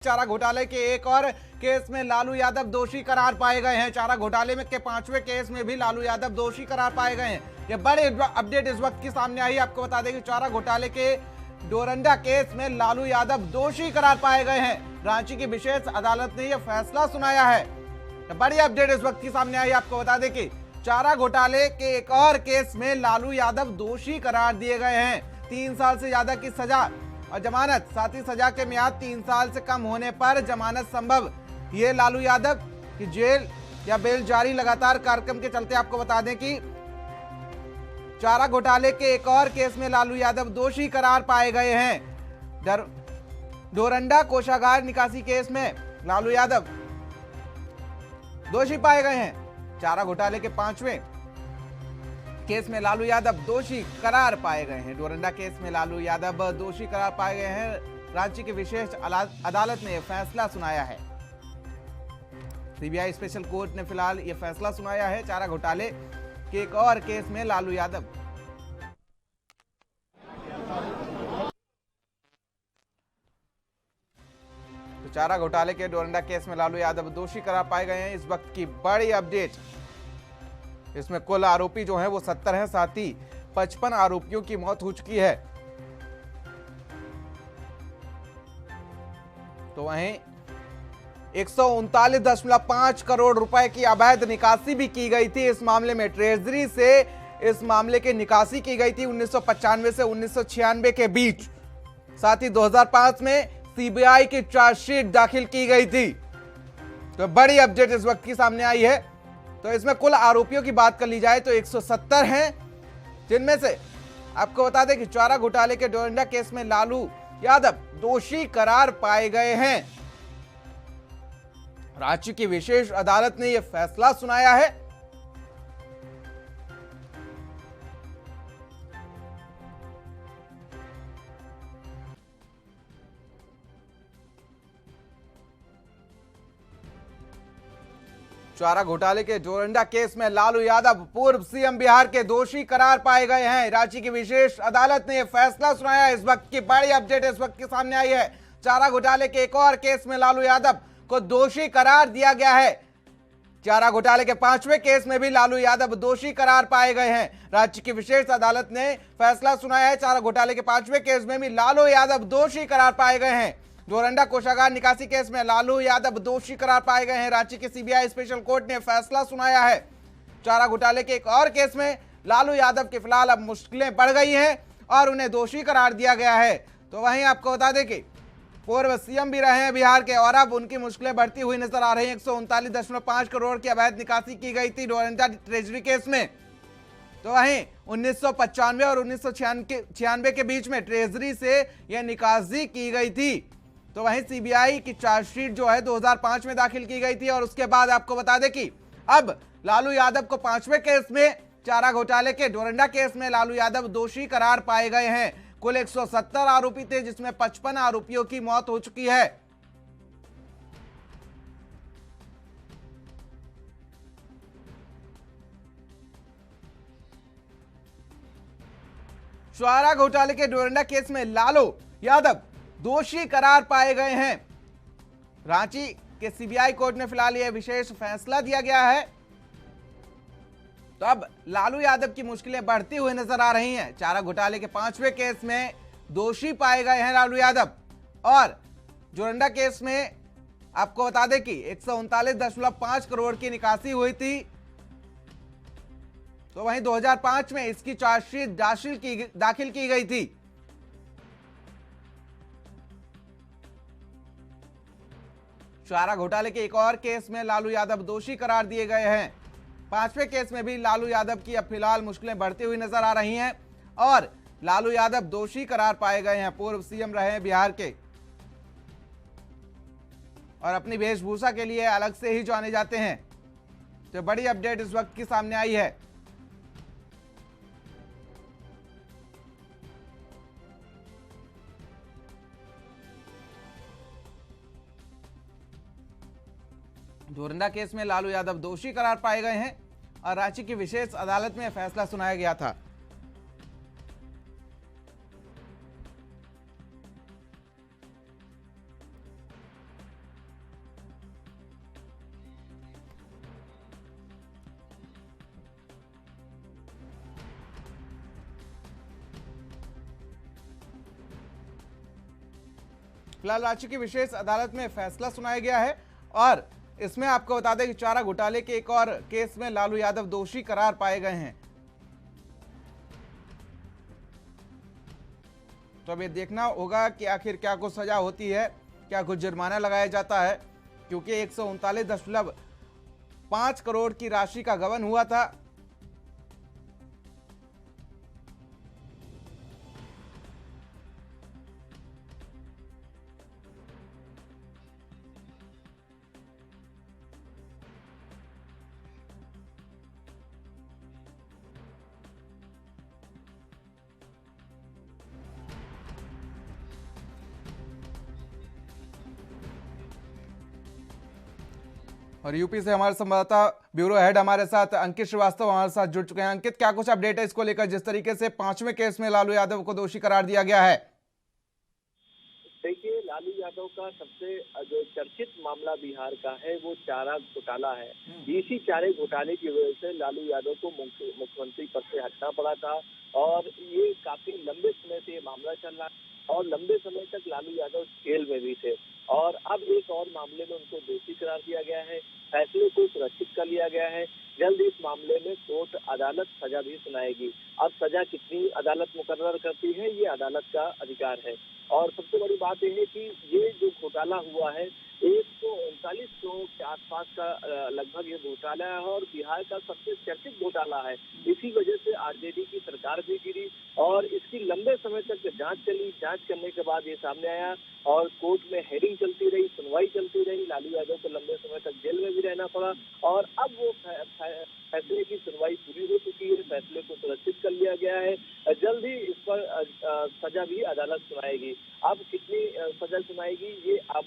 चारा घोटाले के एक और केस में लालू यादव दोषी करार पाए गए हैं। चारा घोटाले में के 5वें केस में भी लालू यादव दोषी करार पाए गए हैं। ये बड़ी अपडेट इस वक्त की सामने आई। आपको बता दें कि चारा घोटाले के डोरंडा केस में लालू यादव दोषी करार पाए गए हैं। रांची की विशेष अदालत ने यह फैसला सुनाया है। बड़ी अपडेट इस वक्त की सामने आई। आपको बता दें कि चारा घोटाले के एक और केस में लालू यादव दोषी करार दिए गए हैं। 3 साल से ज्यादा की सजा और जमानत, साथ ही सजा के मियाद 3 साल से कम होने पर जमानत संभव। ये लालू यादव की जेल या बेल जारी लगातार कार्यक्रम के चलते आपको बता दें कि चारा घोटाले के एक और केस में लालू यादव दोषी करार पाए गए हैं। डोरंडा कोषागार निकासी केस में लालू यादव दोषी पाए गए हैं। चारा घोटाले के 5वें केस में लालू यादव दोषी करार पाए गए हैं। डोरंडा केस में लालू यादव दोषी करार पाए गए हैं। रांची की विशेष अदालत ने यह फैसला सुनाया है। सीबीआई स्पेशल कोर्ट ने फिलहाल यह फैसला सुनाया है। चारा घोटाले के एक और केस में लालू यादव चारा घोटाले के डोरंडा केस में लालू यादव दोषी करार पाए गए हैं। इस वक्त की बड़ी अपडेट, इसमें कुल आरोपी जो हैं वो 70 हैं, साथ ही 55 आरोपियों की मौत हो चुकी है। तो वहीं 139.5 करोड़ रुपए की अवैध निकासी भी की गई थी। इस मामले में ट्रेजरी से इस मामले की निकासी की गई थी 1995 से 1996 के बीच। साथ ही 2005 में सीबीआई की चार्जशीट दाखिल की गई थी। तो बड़ी अपडेट इस वक्त की सामने आई है। तो इसमें कुल आरोपियों की बात कर ली जाए तो 170 हैं, जिनमें से आपको बता दें कि चारा घोटाले के डोरंडा केस में लालू यादव दोषी करार पाए गए हैं। रांची की विशेष अदालत ने यह फैसला सुनाया है। चारा घोटाले के डोरंडा केस में लालू यादव पूर्व सीएम बिहार के दोषी करार पाए गए हैं। रांची की विशेष अदालत ने यह फैसला सुनाया। इस वक्त की बड़ी अपडेट इस वक्त के सामने आई है। चारा घोटाले के एक और केस में लालू यादव को दोषी करार दिया गया है। चारा घोटाले के 5वें केस में भी लालू यादव दोषी करार पाए गए हैं। रांची की विशेष अदालत ने फैसला सुनाया है। चारा घोटाले के 5वें केस में भी लालू यादव दोषी करार पाए गए हैं। डोरंडा कोषागार निकासी केस में लालू यादव दोषी करार पाए गए हैं। रांची के सीबीआई स्पेशल कोर्ट ने फैसला सुनाया है। चारा घोटाले के एक और केस में लालू यादव की फिलहाल अब मुश्किलें बढ़ गई हैं और उन्हें दोषी करार दिया गया है। तो वहीं आपको बता दें कि पूर्व सीएम भी रहे हैं बिहार के और अब उनकी मुश्किलें बढ़ती हुई नजर आ रही हैं। 139.5 करोड़ की अवैध निकासी की गई थी डोरंडा ट्रेजरी केस में। तो वहीं 1995 और 1996 के बीच में ट्रेजरी से यह निकासी की गई थी। तो वहीं सीबीआई की चार्जशीट जो है 2005 में दाखिल की गई थी और उसके बाद आपको बता दें कि अब लालू यादव को 5वें केस में, चारा घोटाले के डोरंडा केस में लालू यादव दोषी करार पाए गए हैं। कुल 170 आरोपी थे, जिसमें 55 आरोपियों की मौत हो चुकी है। चारा घोटाले के डोरंडा केस में लालू यादव दोषी करार पाए गए हैं। रांची के सीबीआई कोर्ट ने फिलहाल यह विशेष फैसला दिया गया है। तो अब लालू यादव की मुश्किलें बढ़ती हुई नजर आ रही हैं। चारा घोटाले के 5वें केस में दोषी पाए गए हैं लालू यादव और डोरंडा केस में आपको बता दें कि 139.5 करोड़ की निकासी हुई थी। तो वहीं 2005 में इसकी चार्जशीट दाखिल की गई थी। चारा घोटाले के एक और केस में लालू यादव दोषी करार दिए गए हैं। 5वें केस में भी लालू यादव की अब फिलहाल मुश्किलें बढ़ती हुई नजर आ रही हैं और लालू यादव दोषी करार पाए गए हैं। पूर्व सीएम रहे हैं बिहार के और अपनी वेशभूषा के लिए अलग से ही जाने जाते हैं। तो बड़ी अपडेट इस वक्त की सामने आई है। डोरंडा केस में लालू यादव दोषी करार पाए गए हैं और रांची की विशेष अदालत में फैसला सुनाया गया था। फिलहाल रांची की विशेष अदालत में फैसला सुनाया गया है और इसमें आपको बता दें कि चारा घोटाले के एक और केस में लालू यादव दोषी करार पाए गए हैं। तो अब ये देखना होगा कि आखिर क्या कुछ सजा होती है, क्या कुछ जुर्माना लगाया जाता है, क्योंकि 139.5 करोड़ की राशि का गबन हुआ था। और यूपी से हमारे संवाददाता ब्यूरो हेड हमारे साथ अंकित श्रीवास्तव हमारे साथ जुड़ चुके हैं। अंकित, क्या कुछ अपडेट है इसको लेकर, जिस तरीके से 5वें केस में लालू यादव को दोषी करार दिया गया है? देखिए, लालू यादव का सबसे जो चर्चित मामला बिहार का है वो चारा घोटाला है। इसी चारे घोटाले की वजह से लालू यादव को मुख्यमंत्री पद से हटना पड़ा था और ये काफी लंबे समय से ये मामला चल रहा है और लंबे समय तक लालू यादव जेल में भी थे और अब एक और मामले में उनको दोषी करार दिया गया है। फैसले को सुरक्षित कर लिया गया है। जल्द इस मामले में कोर्ट अदालत सजा भी सुनाएगी। अब सजा कितनी अदालत मुकर्रर करती है ये अदालत का अधिकार है। और सबसे बड़ी बात यह है कि ये जो घोटाला हुआ है 139 करोड़ के आसपास का लगभग ये घोटाला है और बिहार का सबसे चर्चित घोटाला है। इसी वजह से आरजेडी की सरकार भी गिरी और इसकी लंबे समय तक जांच चली। जांच करने के बाद ये सामने आया और कोर्ट में हेयरिंग चलती रही, सुनवाई चलती रही। लालू यादव को लंबे समय तक जेल में भी रहना पड़ा और अब वो फैसले की सुनवाई पूरी हो चुकी है। फैसले को सुरक्षित कर लिया गया है। जल्द ही इस पर सजा भी अदालत सुनाएगी। अब कितनी सजा सुनाएगी ये अब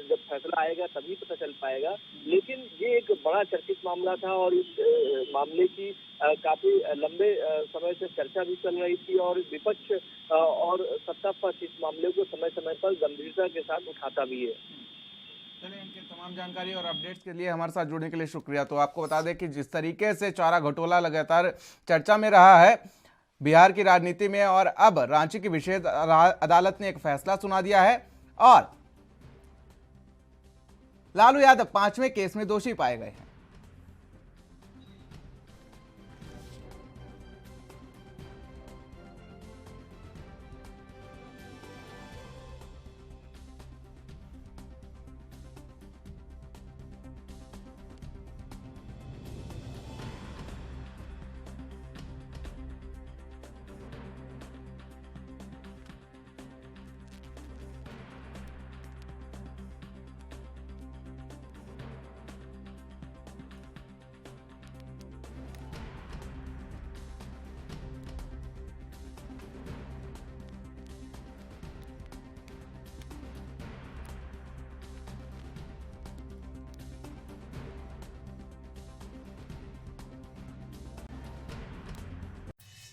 जब फैसला आएगा तभी पता चल पाएगा। लेकिन ये एक बड़ा चर्चित मामला था और इस मामले की काफी लंबे समय से चर्चा भी चल रही थी और विपक्ष और सत्ता पक्ष इस मामले को समय समय पर गंभीरता के साथ उठाता भी है। चलिए, इनकी तमाम जानकारी और अपडेट्स के लिए हमारे साथ जुड़ने के लिए शुक्रिया। तो आपको बता दें कि जिस तरीके से चारा घोटाला लगातार चर्चा में रहा है बिहार की राजनीति में और अब रांची की विशेष अदालत ने एक फैसला सुना दिया है और लालू यादव 5वें केस में दोषी पाए गए हैं।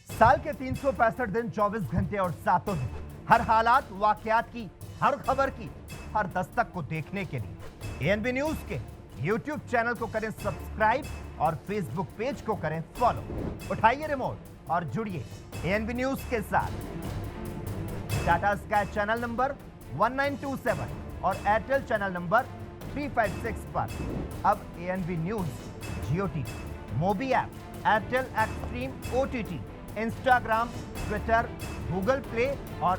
साल के 365 दिन 24 घंटे और 7 दिन हर हालात वाकयात की हर खबर की हर दस्तक को देखने के लिए एएनबी न्यूज के यूट्यूब चैनल को करें सब्सक्राइब और फेसबुक पेज को करें फॉलो। उठाइए रिमोट और जुड़िए एएनबी न्यूज के साथ। टाटा स्काई चैनल नंबर 1927 और एयरटेल चैनल नंबर 356 पर अब ANB news Jio TV, Mobi app, Airtel Xstream OTT, Instagram, Twitter, Google Play और